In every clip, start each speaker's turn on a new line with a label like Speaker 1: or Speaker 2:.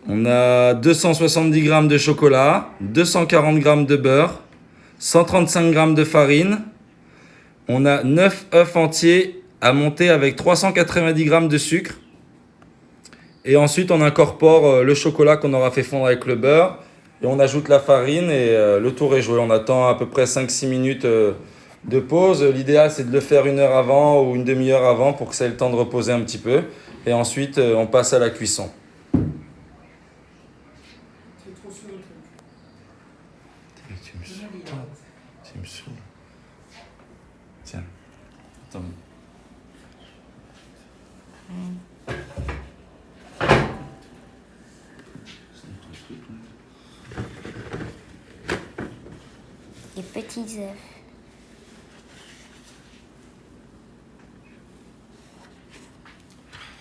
Speaker 1: On a 270 g de chocolat, 240 g de beurre, 135 g de farine. On a 9 œufs entiers à monter avec 390 g de sucre. Et ensuite, on incorpore le chocolat qu'on aura fait fondre avec le beurre. Et on ajoute la farine et le tour est joué. On attend à peu près 5-6 minutes de pause. L'idéal, c'est de le faire 1 heure avant ou une demi-heure avant pour que ça ait le temps de reposer un petit peu. Et ensuite, on passe à la cuisson.
Speaker 2: C'est trop sur le truc.
Speaker 1: Tu me saoules. Tiens. Attends.
Speaker 3: Des petits œufs.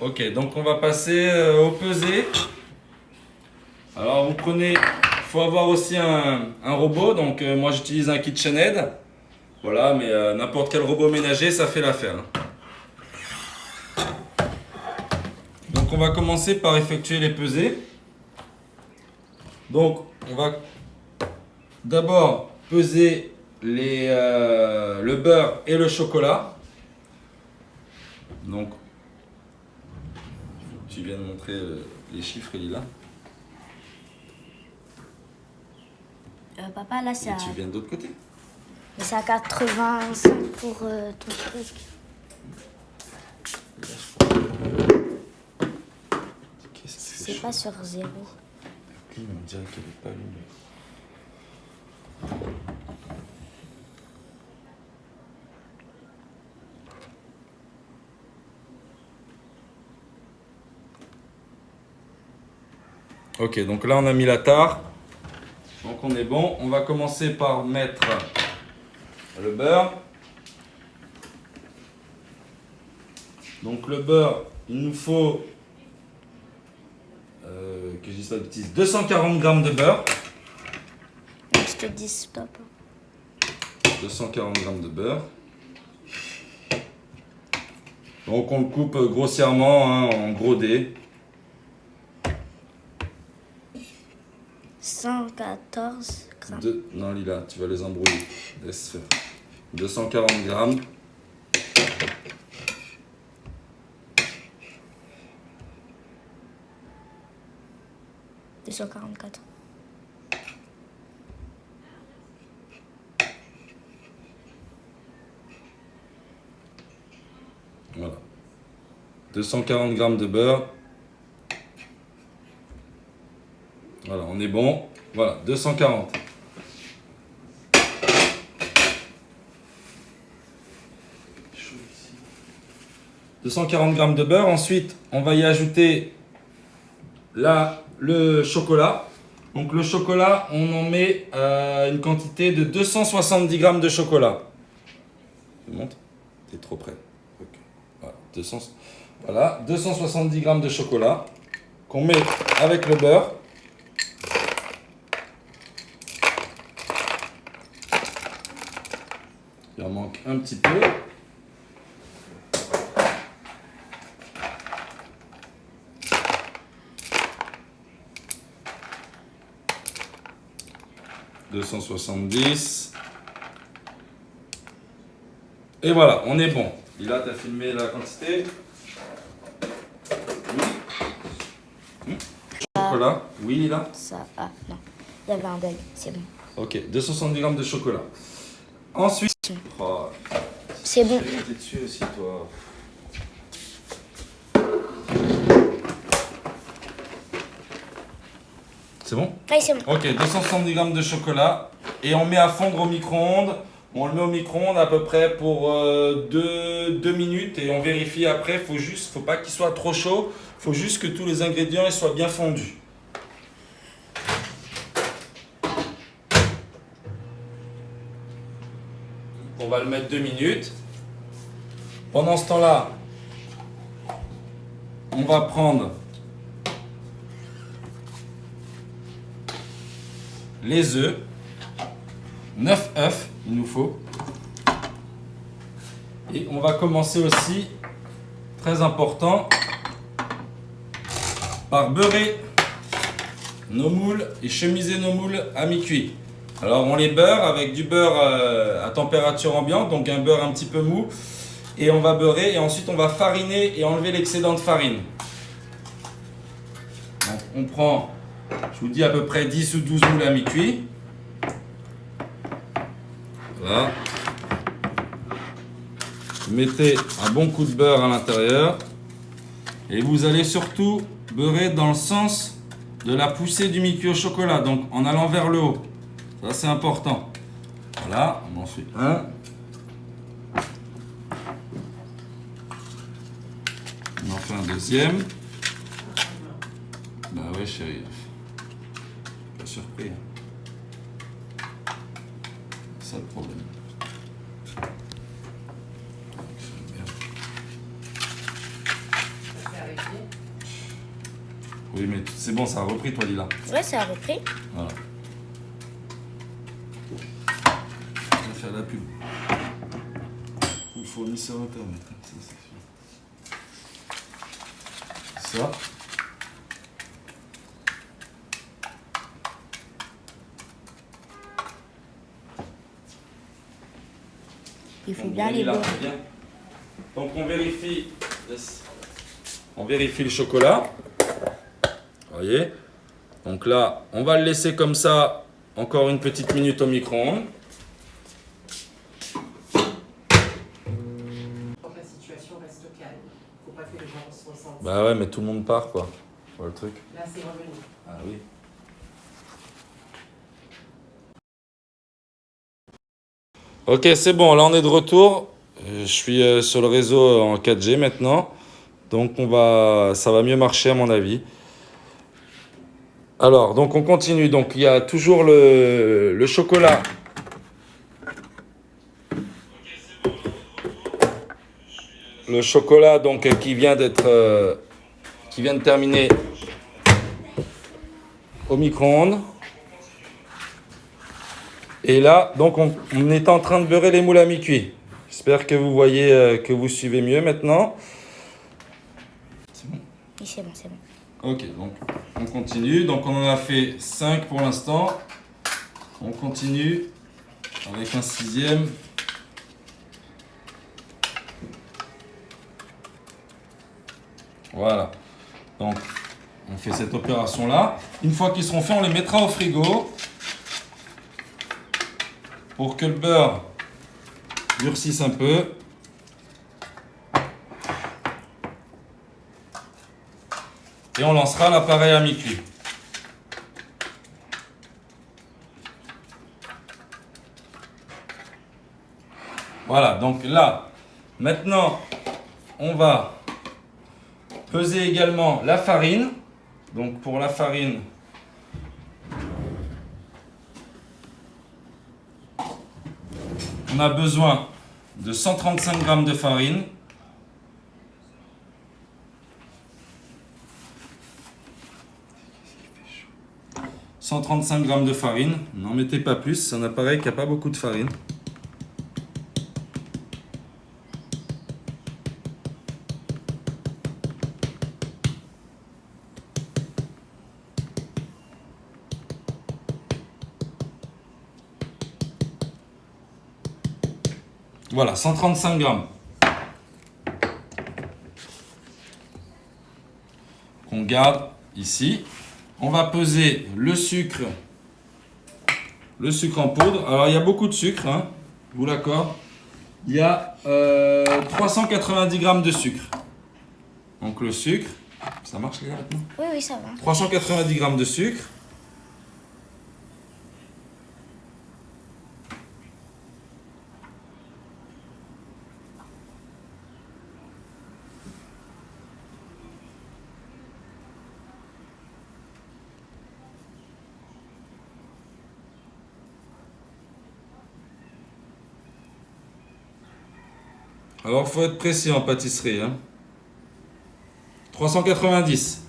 Speaker 1: Ok, donc on va passer au pesé. Alors vous prenez, il faut avoir aussi un robot, donc moi j'utilise un KitchenAid. Voilà, mais n'importe quel robot ménager, ça fait l'affaire. Donc on va commencer par effectuer les pesées. Donc on va d'abord peser le beurre et le chocolat. Donc tu viens de montrer les chiffres, Lila.
Speaker 3: Papa, là, c'est
Speaker 1: Et
Speaker 3: à,
Speaker 1: tu viens de l'autre côté.
Speaker 3: c'est à 85 pour ton truc.
Speaker 1: Qu'est-ce que
Speaker 3: C'est pas sur 0.
Speaker 1: clim, on dirait qu'elle n'est pas allumée. Ok, donc là on a mis la tare. Donc on est bon. On va commencer par mettre le beurre. Donc le beurre, il nous faut, que je dise pas de bêtises, 240 g de beurre.
Speaker 3: Je te dis stop.
Speaker 1: 240 g de beurre. Donc on le coupe grossièrement hein, en gros dés.
Speaker 3: 114 grammes.
Speaker 1: Non Lila, tu vas les embrouiller. Laisse faire. 240 g.
Speaker 3: – 244.
Speaker 1: Voilà. 240 g de beurre. Voilà, on est bon. Voilà, 240. Chaud ici. 240 g de beurre. Ensuite, on va y ajouter là le chocolat. Donc le chocolat, on en met une quantité de 270 g de chocolat. Je monte. T'es trop près. Okay. Voilà, 270 g de chocolat qu'on met avec le beurre. Il en manque un petit peu. « 270. Et voilà, on est bon. Lila, tu as filmé la quantité. Oui. Chocolat. Oui, Lila.
Speaker 3: Ça, ah non, il y avait un bug, c'est bon.
Speaker 1: Ok, 270 g de chocolat. Ensuite, oh,
Speaker 3: C'est bon.
Speaker 1: t'es dessus aussi, toi. C'est bon?
Speaker 3: Oui, c'est bon.
Speaker 1: Ok, 270 g de chocolat. Et on met à fondre au micro-ondes. On le met au micro-ondes à peu près pour 2 minutes. Et on vérifie après. Faut pas qu'il soit trop chaud. Faut juste que tous les ingrédients ils soient bien fondus. On va le mettre 2 minutes. Pendant ce temps-là, on va prendre les œufs. 9 œufs, il nous faut. Et on va commencer aussi, très important, par beurrer nos moules et chemiser nos moules à mi-cuit. Alors on les beurre avec du beurre à température ambiante, donc un beurre un petit peu mou. Et on va beurrer et ensuite on va fariner et enlever l'excédent de farine. Donc on prend, je vous dis à peu près 10 ou 12 moules à mi-cuit. Voilà. Vous mettez un bon coup de beurre à l'intérieur. Et vous allez surtout beurrer dans le sens de la poussée du mi-cuit au chocolat, donc en allant vers le haut. Ça c'est important. Voilà, on en fait un. On en fait un deuxième. Bah ouais chérie. Pas surpris. C'est ça le problème. Oui mais c'est bon, ça a repris toi Lila.
Speaker 3: Ouais, ça a repris.
Speaker 1: Voilà. On va faire la pub. Ou fournisseur internet. Ça, c'est sûr. Ça.
Speaker 3: Il fait bien les
Speaker 1: là,
Speaker 3: beurres.
Speaker 1: bien. Donc on vérifie le chocolat. Vous voyez. Donc là, on va le laisser comme ça encore une petite minute au micro-ondes.
Speaker 2: Quand la situation reste calme, faut pas que les gens se ressentent.
Speaker 1: Bah ouais, mais tout le monde part quoi. Voilà le truc.
Speaker 2: Là, c'est revenu.
Speaker 1: Ah oui. Ok, c'est bon, là on est de retour. Je suis sur le réseau en 4G maintenant. Donc ça va mieux marcher à mon avis. Alors, donc on continue. Donc il y a toujours le chocolat. Le chocolat donc qui vient de terminer au micro-ondes. Et là, donc on est en train de beurrer les moules à mi-cuit. J'espère que vous voyez, que vous suivez mieux maintenant. C'est bon?
Speaker 3: Oui, c'est bon, c'est bon.
Speaker 1: Ok, donc on continue. Donc on en a fait 5 pour l'instant. On continue avec un 6e. Voilà. Donc on fait cette opération-là. Une fois qu'ils seront faits, on les mettra au frigo pour que le beurre durcisse un peu. Et on lancera l'appareil à mi-cuit. Voilà, donc là, maintenant, on va peser également la farine. Donc pour la farine, on a besoin de 135 g de farine. « 135 g de farine, n'en mettez pas plus, c'est un appareil qui n'a pas beaucoup de farine. Voilà, 135 g. Qu'on garde ici. On va peser le sucre en poudre. Alors, il y a beaucoup de sucre, hein, je vous l'accorde. Il y a 390 g de sucre. Donc, le sucre, ça marche les gars maintenant?
Speaker 3: Oui, oui, ça va.
Speaker 1: 390 g de sucre. Alors, il faut être précis en pâtisserie. Hein. 390.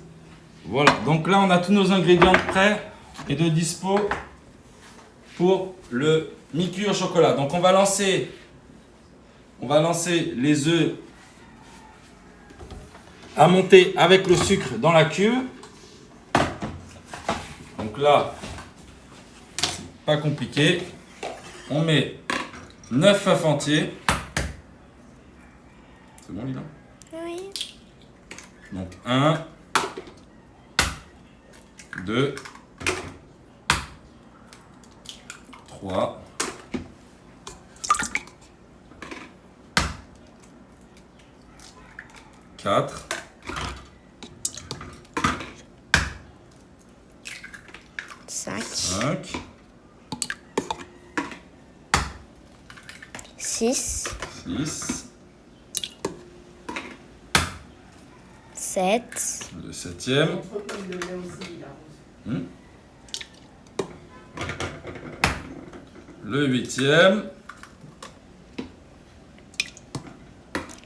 Speaker 1: Voilà. Donc là, on a tous nos ingrédients prêts et de dispo pour le mi-cuit au chocolat. Donc, on va lancer les œufs à monter avec le sucre dans la cuve. Donc là, c'est pas compliqué. On met 9 œufs entiers. C'est bon, Lila?
Speaker 3: Oui.
Speaker 1: Donc 1, 2, 3, 4,
Speaker 3: 5,
Speaker 1: 5,
Speaker 3: 6,
Speaker 1: 6,
Speaker 3: 7,
Speaker 1: le 7e,
Speaker 2: Montre-nous le lait aussi, là.
Speaker 1: le 8e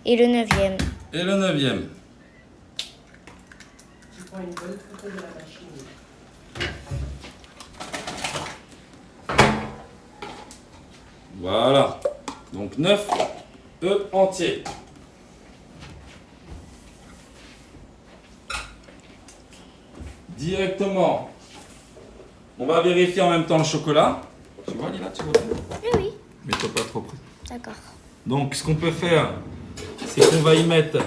Speaker 3: et le 9e.
Speaker 1: et le 9e.
Speaker 2: Tu prends une bonne photo de la machine.
Speaker 1: Voilà. Donc 9 œufs entiers. Directement, on va vérifier en même temps le chocolat. Tu vois, Lila, tu vois?
Speaker 3: Oui, oui.
Speaker 1: Mais toi pas trop près.
Speaker 3: D'accord.
Speaker 1: Donc, ce qu'on peut faire, c'est qu'on va y mettre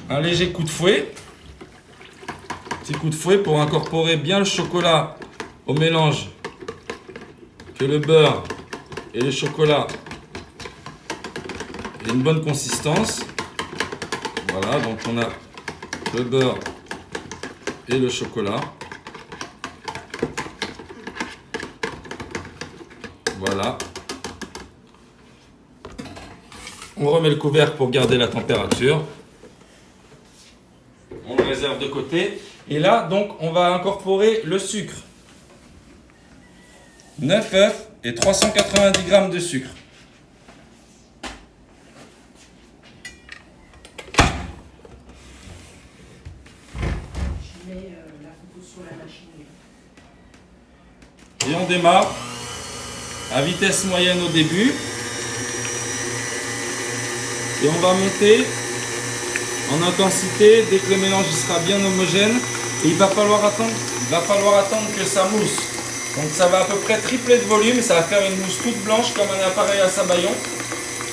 Speaker 1: un léger coup de fouet. Petit coup de fouet pour incorporer bien le chocolat au mélange. Que le beurre et le chocolat aient une bonne consistance. Voilà, donc on a le beurre et le chocolat. Voilà. On remet le couvercle pour garder la température. On le réserve de côté. Et là, donc, on va incorporer le sucre. 9 œufs et 390 g de sucre.
Speaker 2: Tu mets la photo sur la machine.
Speaker 1: Et on démarre à vitesse moyenne au début. Et on va monter en intensité dès que le mélange sera bien homogène. Et il va falloir attendre que ça mousse. Donc ça va à peu près tripler de volume. Ça va faire une mousse toute blanche comme un appareil à sabayon.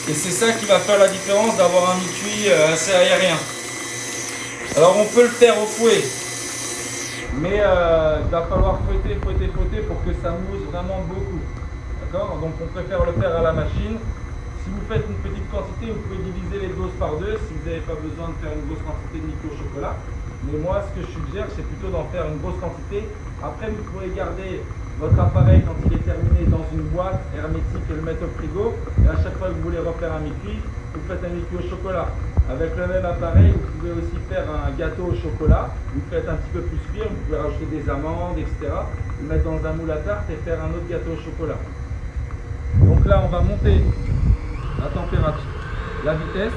Speaker 1: Et c'est ça qui va faire la différence d'avoir un mi-cuit assez aérien. Alors on peut le faire au fouet. Mais il va falloir fouetter pour que ça mousse vraiment beaucoup. D'accord? Donc on préfère le faire à la machine. Si vous faites une petite quantité, vous pouvez diviser les doses par deux si vous n'avez pas besoin de faire une grosse quantité de micro au chocolat. Mais moi, ce que je suggère, c'est plutôt d'en faire une grosse quantité. Après, vous pourrez garder votre appareil quand il est terminé dans une boîte hermétique et le mettre au frigo. Et à chaque fois que vous voulez refaire un mi-cuit, vous faites un mi-cuit au chocolat. Avec le même appareil, vous pouvez aussi faire un gâteau au chocolat. Vous le faites un petit peu plus cuire, vous pouvez rajouter des amandes, etc. Le mettre dans un moule à tarte et faire un autre gâteau au chocolat. Donc là, on va monter la température, la vitesse,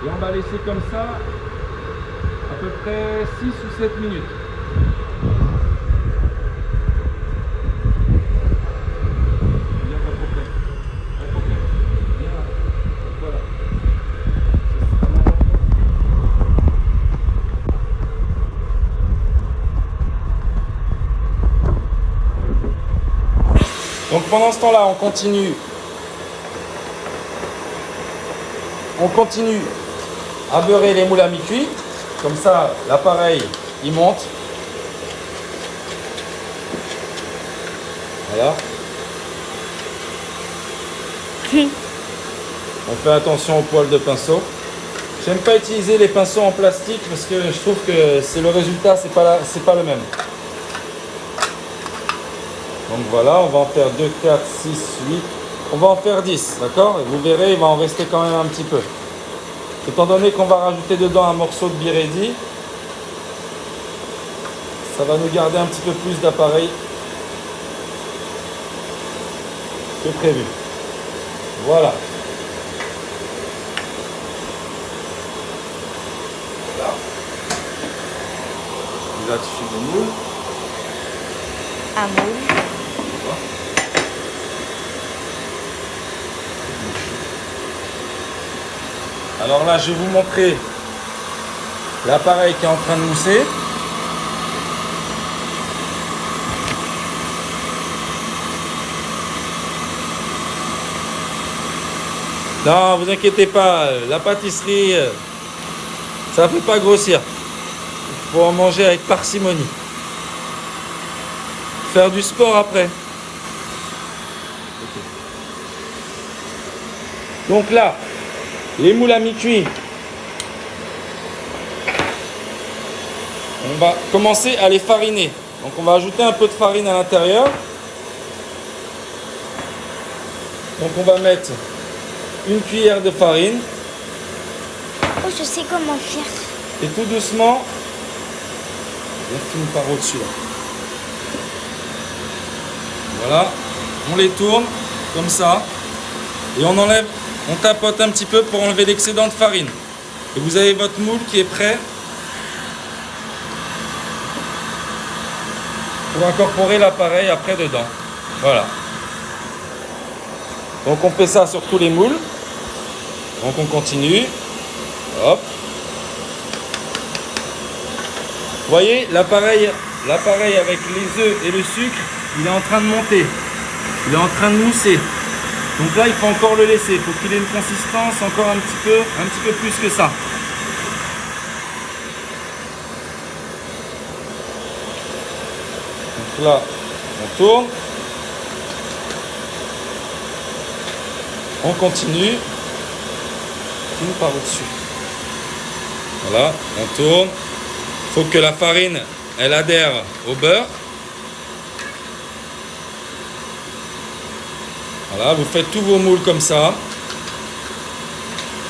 Speaker 1: et on va laisser comme ça à peu près 6 ou 7 minutes. Viens pas trop près. Pas trop près. Viens là. Voilà. C'est vraiment pas trop. Donc pendant ce temps-là, on continue à beurrer les moules à mi-cuit. Comme ça, l'appareil, il monte. Voilà. On fait attention aux poils de pinceau. J'aime pas utiliser les pinceaux en plastique parce que je trouve que c'est le résultat, c'est pas le même. Donc voilà, on va en faire 2, 4, 6, 8. On va en faire 10, d'accord? Et vous verrez, il va en rester quand même un petit peu. Étant donné qu'on va rajouter dedans un morceau de Biredi, ça va nous garder un petit peu plus d'appareil que prévu. Voilà. Voilà. Et là, tu fais des moules.
Speaker 3: Un moule.
Speaker 1: Alors là, je vais vous montrer l'appareil qui est en train de mousser. Non, vous inquiétez pas, la pâtisserie, ça fait pas grossir. Il faut en manger avec parcimonie. Faire du sport après. Donc là, les moules à mi-cuit, on va commencer à les fariner. Donc on va ajouter un peu de farine à l'intérieur. Donc on va mettre une cuillère de farine.
Speaker 3: Oh, je sais comment faire.
Speaker 1: Et tout doucement, on filme par au-dessus là. Voilà, on les tourne comme ça. Et on enlève, on tapote un petit peu pour enlever l'excédent de farine. Et vous avez votre moule qui est prêt pour incorporer l'appareil après dedans. Voilà. Donc on fait ça sur tous les moules. Donc on continue. Hop. Vous voyez, l'appareil avec les œufs et le sucre, il est en train de monter. Il est en train de mousser. Donc là, il faut encore le laisser. Il faut qu'il ait une consistance encore un petit peu plus que ça. Donc là, on tourne. On continue. Une par au-dessus. Voilà, on tourne. Il faut que la farine, elle adhère au beurre. Voilà, vous faites tous vos moules comme ça.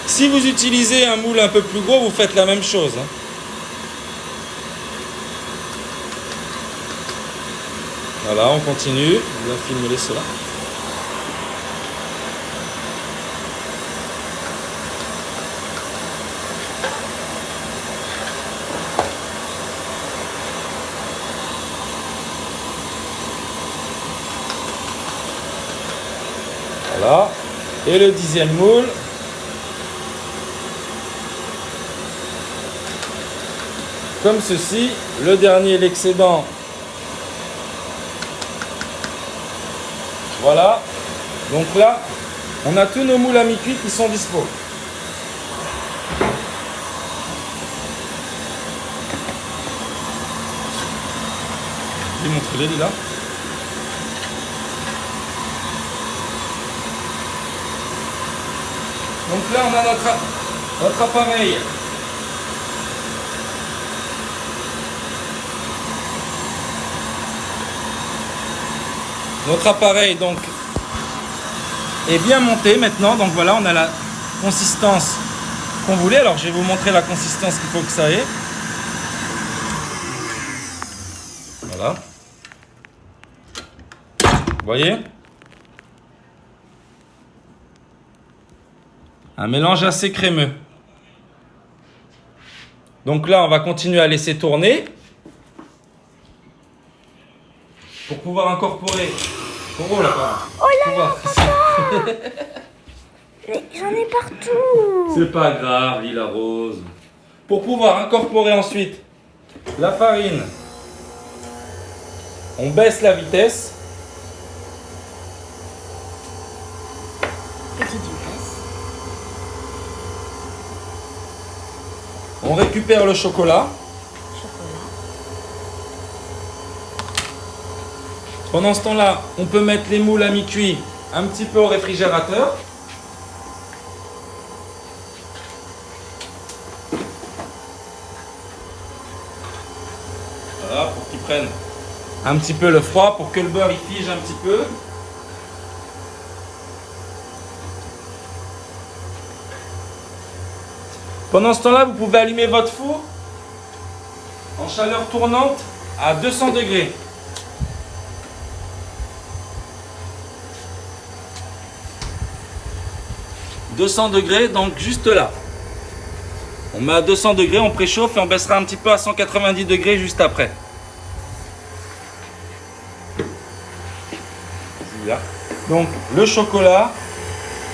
Speaker 1: Si vous utilisez un moule un peu plus gros, vous faites la même chose. Voilà, on continue. On va filmer cela. Voilà. Et le 10e moule. Comme ceci. Le dernier, l'excédent. Voilà. Donc là, on a tous nos moules à mi-cuit qui sont dispo. Je vais montrer les là. Donc là, on a notre appareil. Notre appareil donc est bien monté maintenant. Donc voilà, on a la consistance qu'on voulait. Alors je vais vous montrer la consistance qu'il faut que ça ait. Voilà. Vous voyez ? Un mélange assez crémeux. Donc là, on va continuer à laisser tourner pour pouvoir incorporer. Oh là là.
Speaker 3: Oh là là, papa. Mais j'en ai partout.
Speaker 1: C'est pas grave, Lila Rose. Pour pouvoir incorporer ensuite la farine, on baisse la vitesse.
Speaker 3: Petite vitesse.
Speaker 1: On récupère le chocolat. Pendant ce temps-là, on peut mettre les moules à mi-cuit un petit peu au réfrigérateur. Voilà, pour qu'ils prennent un petit peu le froid, pour que le beurre il fige un petit peu. Pendant ce temps-là, vous pouvez allumer votre four en chaleur tournante à 200 degrés. « 200 degrés, donc juste là. On met à 200 degrés, on préchauffe et on baissera un petit peu à 190 degrés juste après. Donc le chocolat,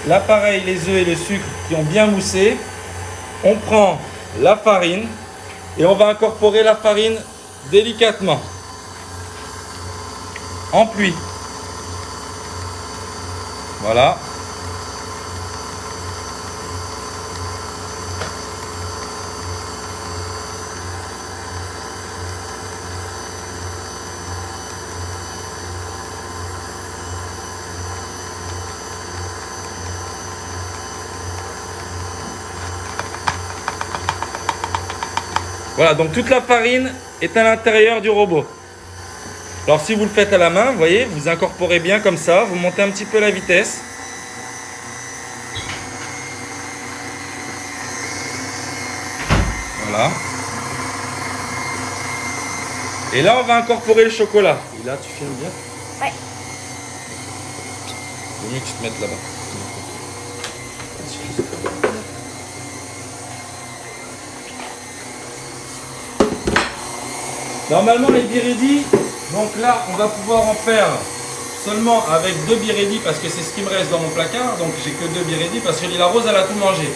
Speaker 1: l'appareil, les œufs et le sucre qui ont bien moussé. On prend la farine et on va incorporer la farine délicatement en pluie. Voilà. Voilà, donc toute la farine est à l'intérieur du robot. Alors si vous le faites à la main, vous voyez, vous incorporez bien comme ça, vous montez un petit peu la vitesse. Voilà. Et là, on va incorporer le chocolat. Et là, tu filmes bien?
Speaker 3: Ouais.
Speaker 1: Il vaut mieux que tu te mettes là-bas. Normalement, les biridi, donc là, on va pouvoir en faire seulement avec 2 biridi parce que c'est ce qui me reste dans mon placard. Donc, j'ai que 2 biridi parce que Lila Rose, elle a tout mangé.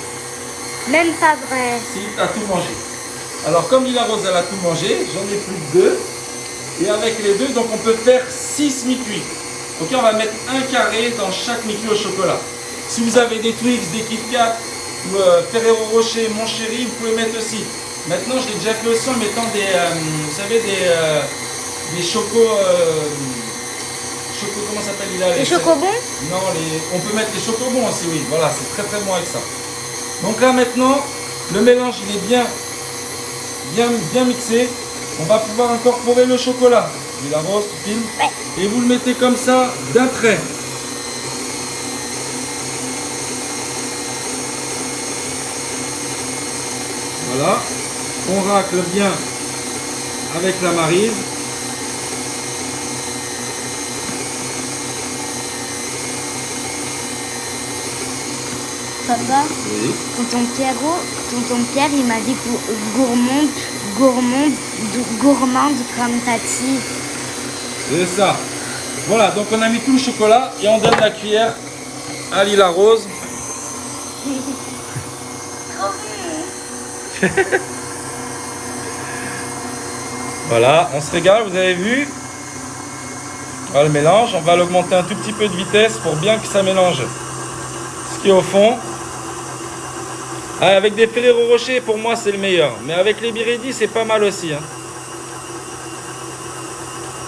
Speaker 3: Même pas vrai.
Speaker 1: Si, t'as tout mangé. Alors, comme Lila Rose, elle a tout mangé, j'en ai plus que 2. Et avec les 2, donc on peut faire 6 mi-cuits. Ok, on va mettre un carré dans chaque mi-cuit au chocolat. Si vous avez des Twix, des Kit Kat, ou Ferrero Rocher, Mon Chéri, vous pouvez mettre aussi. Maintenant, je l'ai déjà fait aussi en mettant des, vous savez, des chocos, comment ça s'appelle là,
Speaker 3: Les chocobons?
Speaker 1: Non, on peut mettre les chocobons aussi, oui. Voilà, c'est très très bon avec ça. Donc là maintenant, le mélange il est bien mixé. On va pouvoir incorporer le chocolat. Lila Rose, tu filmes?
Speaker 3: Ouais.
Speaker 1: Et vous le mettez comme ça d'un trait. Voilà. On racle bien avec la maryse.
Speaker 3: Papa,
Speaker 1: Oui.
Speaker 3: tonton Pierre, il m'a dit gourmande comme Tati.
Speaker 1: C'est ça. Voilà, donc on a mis tout le chocolat et on donne la cuillère à Lila Rose. Voilà, on se régale, vous avez vu. Voilà le mélange, on va l'augmenter un tout petit peu de vitesse pour bien que ça mélange ce qui est au fond. Ah, avec des Ferrero Rocher, pour moi c'est le meilleur. Mais avec les Biridi, c'est pas mal aussi. Hein.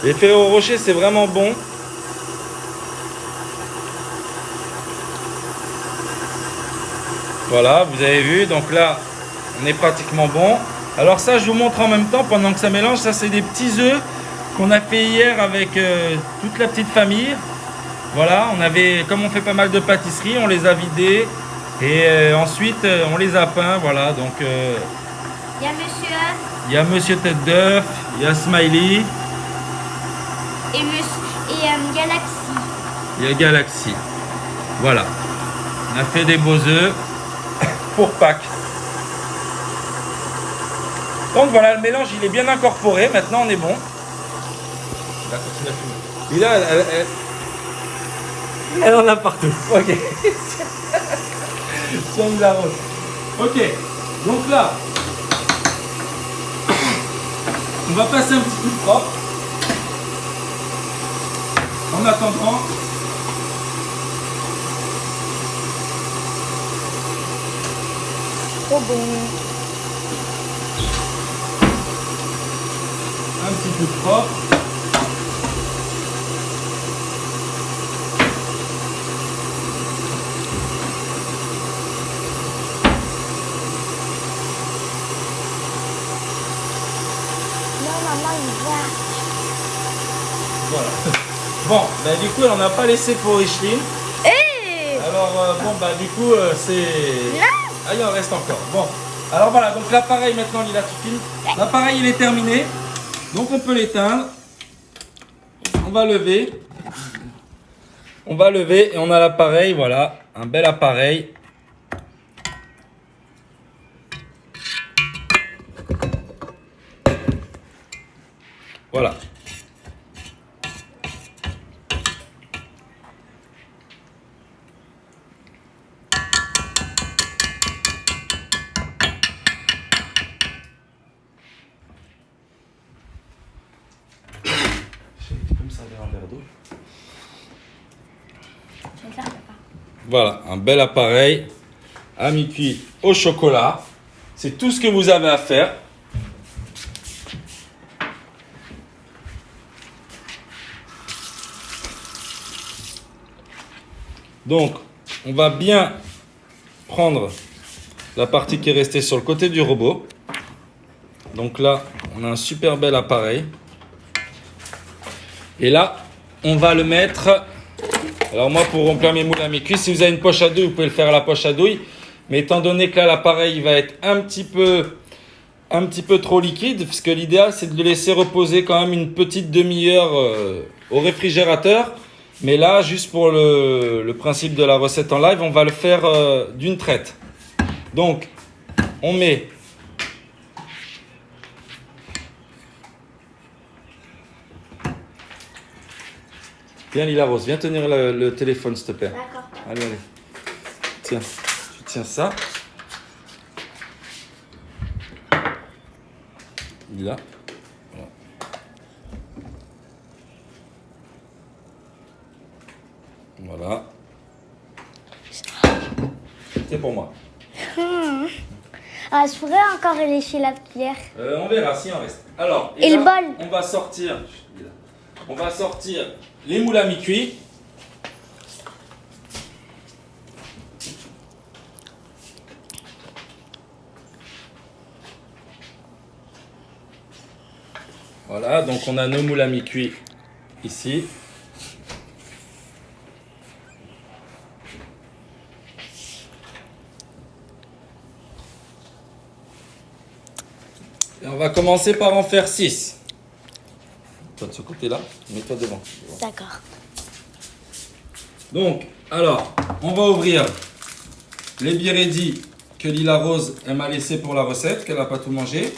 Speaker 1: Les Ferrero Rocher, c'est vraiment bon. Voilà, vous avez vu, donc là, on est pratiquement bon. Alors ça, je vous montre en même temps, pendant que ça mélange, ça c'est des petits œufs qu'on a fait hier avec toute la petite famille. Voilà, comme on fait pas mal de pâtisseries, on les a vidés et ensuite on les a peints, voilà. Donc
Speaker 3: Il y a Monsieur Œuf
Speaker 1: il y a Monsieur Tête d'œuf, il y a Smiley,
Speaker 3: et Galaxy.
Speaker 1: il y a Galaxy. Voilà, on a fait des beaux œufs pour Pâques. Donc voilà, le mélange il est bien incorporé, maintenant on est bon. Là, continue à fumer. Et là, elle en a partout. Ok. Tiens, il la rose. Ok. Donc là, on va passer un petit coup de propre. En attendant,
Speaker 3: Trop bon.
Speaker 1: un petit peu de propre.
Speaker 3: Non, maman, il va.
Speaker 1: Voilà. Bon, bah, du coup, on n'a pas laissé pour Richelin. Alors, bon, bah, du coup, c'est...
Speaker 3: Non.
Speaker 1: Ah, il en reste encore. Bon, alors voilà, donc l'appareil, maintenant, il a tout fini. L'appareil, il est terminé. Donc, on peut l'éteindre. On va lever. On va lever et on a l'appareil, voilà. Un bel appareil. Voilà. Voilà, un bel appareil à mi-cuit au chocolat. C'est tout ce que vous avez à faire. Donc, on va bien prendre la partie qui est restée sur le côté du robot. Donc là, on a un super bel appareil. Et là, on va le mettre... Alors moi, pour remplir mes moules à mi-cuit, si vous avez une poche à douille, vous pouvez le faire à la poche à douille. Mais étant donné que là, l'appareil va être un petit peu trop liquide, parce que l'idéal, c'est de le laisser reposer quand même une petite demi-heure au réfrigérateur. Mais là, juste pour le principe de la recette en live, on va le faire d'une traite. Donc, on met... Viens Lila Rose, viens tenir le téléphone s'il te plaît.
Speaker 3: D'accord.
Speaker 1: Allez, allez. Tiens, tu tiens ça. Lila. Voilà. C'est pour moi.
Speaker 3: Ah, je pourrais encore lécher la cuillère.
Speaker 1: On verra si on reste. Alors,
Speaker 3: Et
Speaker 1: là,
Speaker 3: le bol.
Speaker 1: On va sortir les moules à mi-cuit. Voilà, donc on a nos moules à mi-cuit ici. Et on va commencer par en faire 6. Toi de ce côté-là, mets-toi devant.
Speaker 3: D'accord.
Speaker 1: Donc, alors, on va ouvrir les Biredi que Lila Rose elle m'a laissé pour la recette, qu'elle n'a pas tout mangé.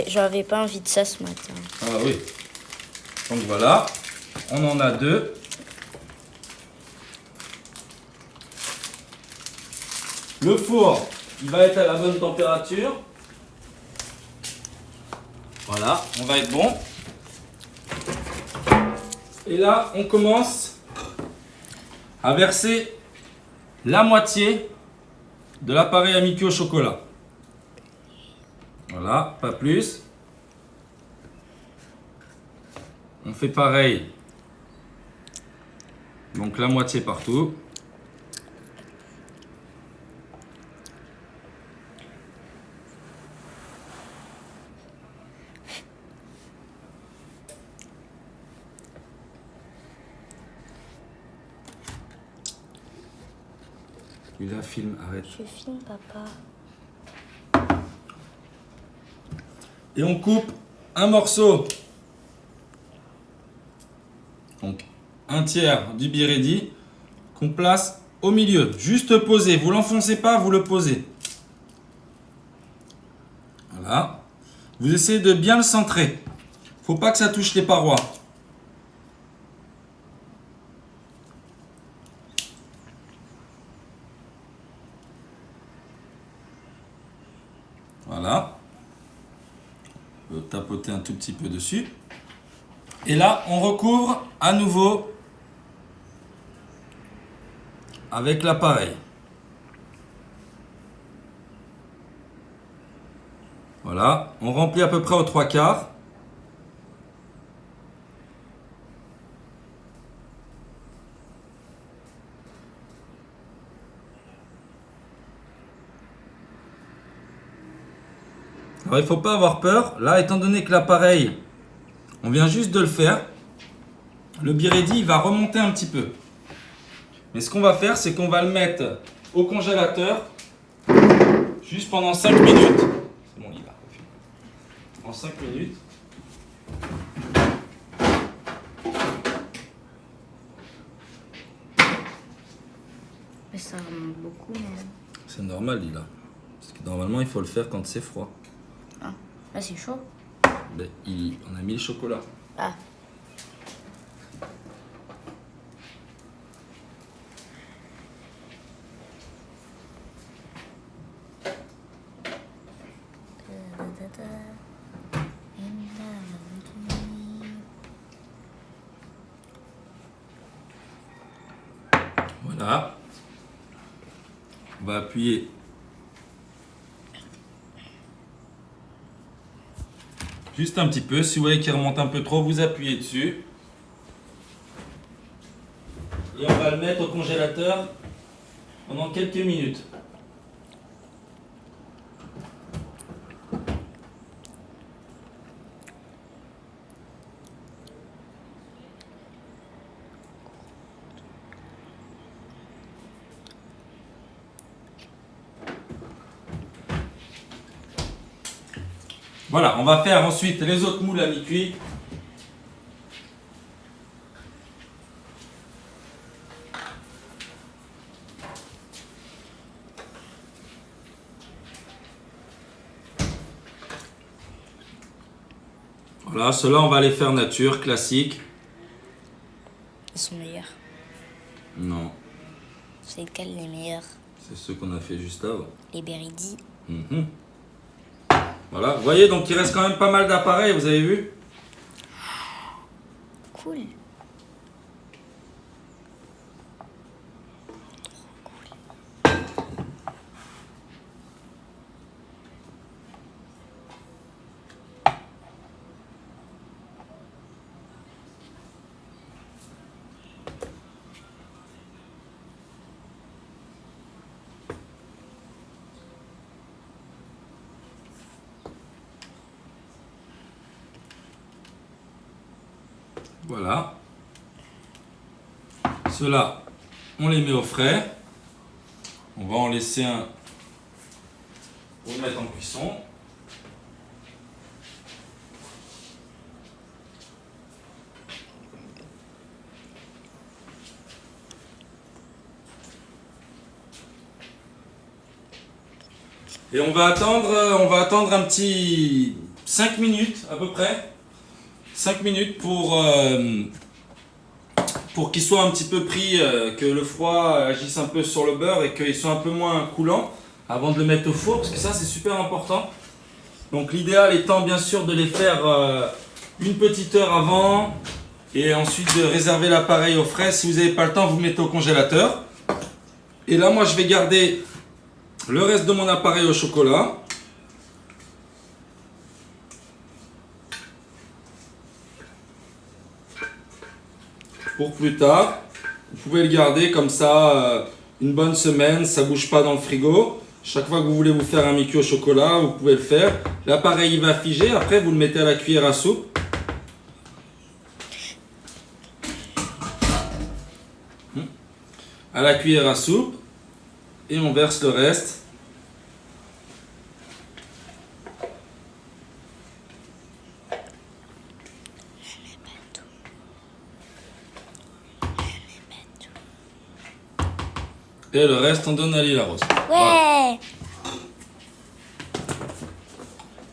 Speaker 3: J'avais pas envie de ça ce matin.
Speaker 1: Ah oui. Donc voilà, on en a 2. Le four, il va être à la bonne température. Voilà, on va être bon. Et là, on commence à verser la moitié de l'appareil à mi-cuit au chocolat. Voilà, pas plus. On fait pareil. Donc la moitié partout. Tu la filme, arrête.
Speaker 3: Je filme, papa.
Speaker 1: Et on coupe un morceau. Donc un tiers du Biredi qu'on place au milieu. Juste posé. Vous l'enfoncez pas, vous le posez. Voilà. Vous essayez de bien le centrer. Faut pas que ça touche les parois. Voilà. On peut tapoter un tout petit peu dessus. Et là, on recouvre à nouveau avec l'appareil. Voilà, on remplit à peu près aux 3/4. Alors il ne faut pas avoir peur. Là, étant donné que l'appareil, on vient juste de le faire, le Biredi il va remonter un petit peu. Mais ce qu'on va faire, c'est qu'on va le mettre au congélateur juste pendant 5 minutes. C'est bon, il va. En 5 minutes.
Speaker 3: Mais ça remonte beaucoup, mais...
Speaker 1: C'est normal, Lila. Parce que normalement, il faut le faire quand c'est froid.
Speaker 3: Ah, là c'est chaud.
Speaker 1: Ben, on a mis le chocolat.
Speaker 3: Ah.
Speaker 1: Voilà. On va appuyer. Juste un petit peu. Si vous voyez qu'il remonte un peu trop, vous appuyez dessus. Et on va le mettre au congélateur pendant quelques minutes. Voilà, on va faire ensuite les autres moules à mi-cuit. Voilà, ceux-là, on va les faire nature, classique.
Speaker 3: Ils sont meilleurs.
Speaker 1: Non,
Speaker 3: C'est lesquels les meilleurs?
Speaker 1: c'est ceux qu'on a fait juste avant.
Speaker 3: Les Beridi.
Speaker 1: Mhm. Voilà, vous voyez, donc il reste quand même pas mal d'appareils, vous avez vu?
Speaker 3: Cool.
Speaker 1: Voilà. Ceux-là, on les met au frais. On va en laisser un pour le mettre en cuisson. Et on va attendre un petit 5 minutes à peu près. 5 minutes pour qu'il soit un petit peu pris, que le froid agisse un peu sur le beurre et qu'il soit un peu moins coulant avant de le mettre au four, parce que ça c'est super important. Donc l'idéal étant bien sûr de les faire une petite heure avant et ensuite de réserver l'appareil au frais. Si vous n'avez pas le temps, vous le mettez au congélateur. Et là moi je vais garder le reste de mon appareil au chocolat. Pour plus tard, vous pouvez le garder comme ça une bonne semaine, ça bouge pas dans le frigo. Chaque fois que vous voulez vous faire un mi-cuit au chocolat, vous pouvez le faire. L'appareil il va figer, après vous le mettez à la cuillère à soupe. À la cuillère à soupe et on verse le reste. Et le reste, on donne à Lila Rose.
Speaker 3: Ouais.
Speaker 1: Voilà.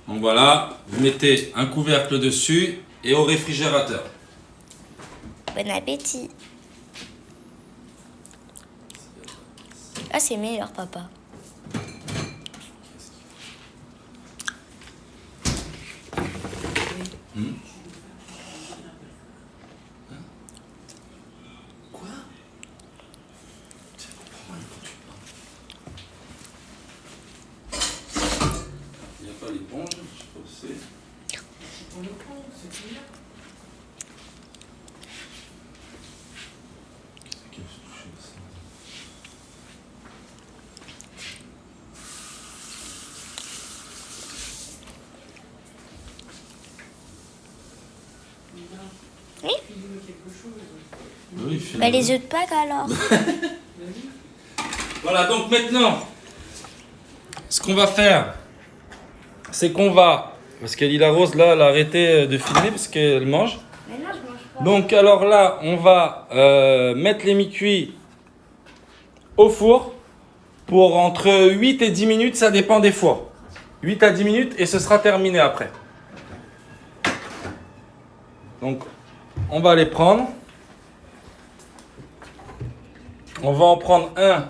Speaker 1: Donc voilà, vous mettez un couvercle dessus et au réfrigérateur.
Speaker 3: Bon appétit. Ah, c'est meilleur, papa.
Speaker 1: Quoi? Il n'y a pas l'éponge, je sais pas où c'est.
Speaker 2: On le prend, c'est celui-là.
Speaker 1: Qu'est-ce que je touche ça?
Speaker 3: Oui.
Speaker 2: File-moi quelque chose.
Speaker 1: Oui, il fait
Speaker 3: Bah,
Speaker 1: le-
Speaker 3: les œufs de Pâques alors.
Speaker 1: Voilà, donc maintenant, ce qu'on va faire, c'est qu'on va, parce que Lila Rose, là, elle a arrêté de filmer parce qu'elle mange.
Speaker 3: Mais non, je mange pas.
Speaker 1: Donc, alors là, on va mettre les mi-cuits au four pour entre 8 et 10 minutes, ça dépend des fours. 8 à 10 minutes et ce sera terminé après. Donc, on va les prendre. On va en prendre un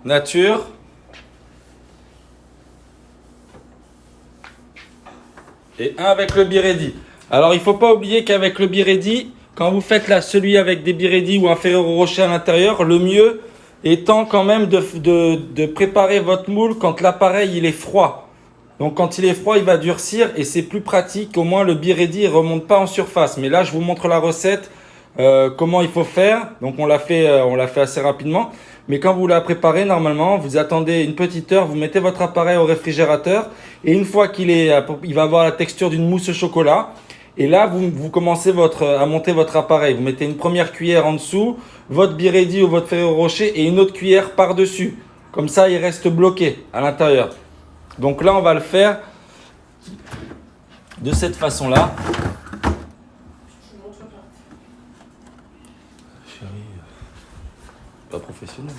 Speaker 1: nature. Et un avec le Biredi. Alors il ne faut pas oublier qu'avec le Biredi, quand vous faites là celui avec des Biredi ou un Ferrero Rocher à l'intérieur, le mieux étant quand même de préparer votre moule quand l'appareil il est froid. Donc quand il est froid, il va durcir et c'est plus pratique. Au moins le Biredi ne remonte pas en surface. Mais là, je vous montre la recette, comment il faut faire. Donc on l'a fait assez rapidement. Mais quand vous la préparez, normalement, vous attendez une petite heure, vous mettez votre appareil au réfrigérateur et une fois il va avoir la texture d'une mousse au chocolat. Et là, vous commencez à monter votre appareil. Vous mettez une première cuillère en dessous, votre Biredi ou votre Ferrero Rocher et une autre cuillère par-dessus. Comme ça, il reste bloqué à l'intérieur. Donc là, on va le faire de cette façon-là.
Speaker 2: Je montre pas.
Speaker 1: Chérie, pas professionnel.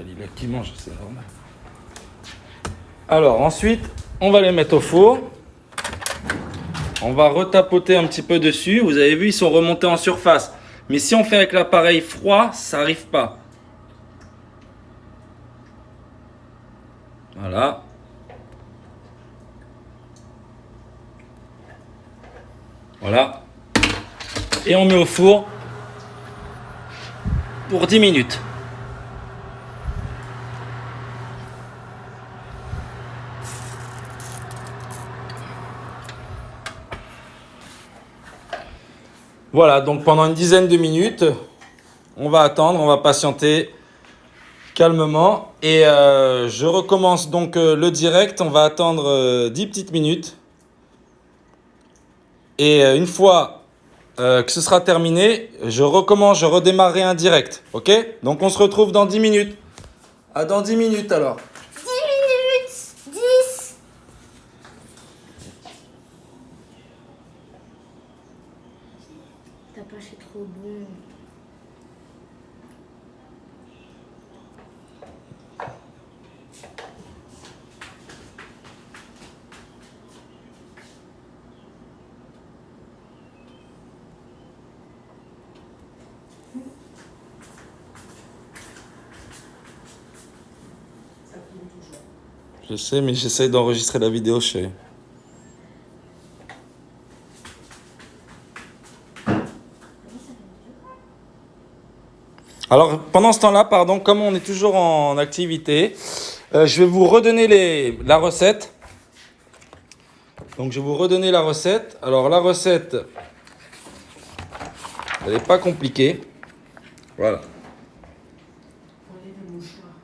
Speaker 1: Il a qui mange, c'est normal. Alors ensuite, on va les mettre au four. On va retapoter un petit peu dessus. Vous avez vu, ils sont remontés en surface. Mais si on fait avec l'appareil froid, ça n'arrive pas. Voilà. Voilà. Et on met au four pour 10 minutes. Voilà, donc pendant une dizaine de minutes, on va attendre, on va patienter calmement. Et je recommence donc le direct, on va attendre 10 petites minutes. Et une fois que ce sera terminé, je recommence, je redémarrerai un direct. Ok? Donc on se retrouve dans 10 minutes. À dans 10 minutes alors.
Speaker 3: 10 minutes. 10. T'as pas, c'est trop bon.
Speaker 2: Ça filme toujours.
Speaker 1: Je sais, mais j'essaye d'enregistrer la vidéo, chérie. Alors, pendant ce temps-là, pardon, comme on est toujours en activité, je vais vous redonner la recette. Donc, je vais vous redonner la recette. Alors, la recette, elle n'est pas compliquée. Voilà.
Speaker 2: Prenez des mouchoirs.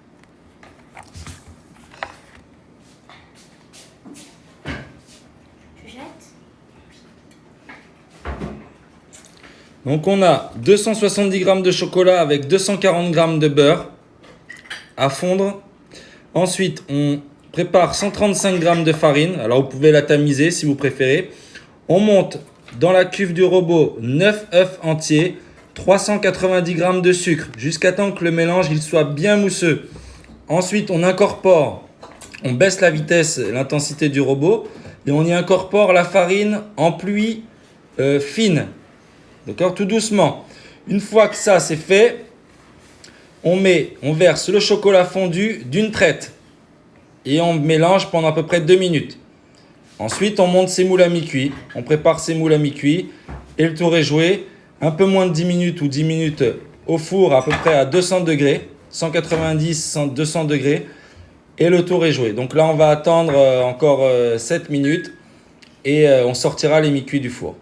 Speaker 3: Tu jettes?
Speaker 1: Donc, on a 270 g de chocolat avec 240 g de beurre à fondre. Ensuite, on prépare 135 g de farine. Alors, vous pouvez la tamiser si vous préférez. On monte dans la cuve du robot 9 œufs entiers, 390 g de sucre, jusqu'à temps que le mélange il soit bien mousseux. Ensuite, on incorpore, on baisse la vitesse, l'intensité du robot, et on y incorpore la farine en pluie fine. D'accord? Tout doucement. Une fois que ça c'est fait, on verse le chocolat fondu d'une traite. Et on mélange pendant à peu près 2 minutes. Ensuite, on monte ses moules à mi-cuit. On prépare ses moules à mi-cuit. Et le tour est joué. Un peu moins de 10 minutes ou 10 minutes au four à peu près à 200 degrés. 190, 200 degrés. Et le tour est joué. Donc là, on va attendre encore 7 minutes. Et on sortira les mi-cuits du four.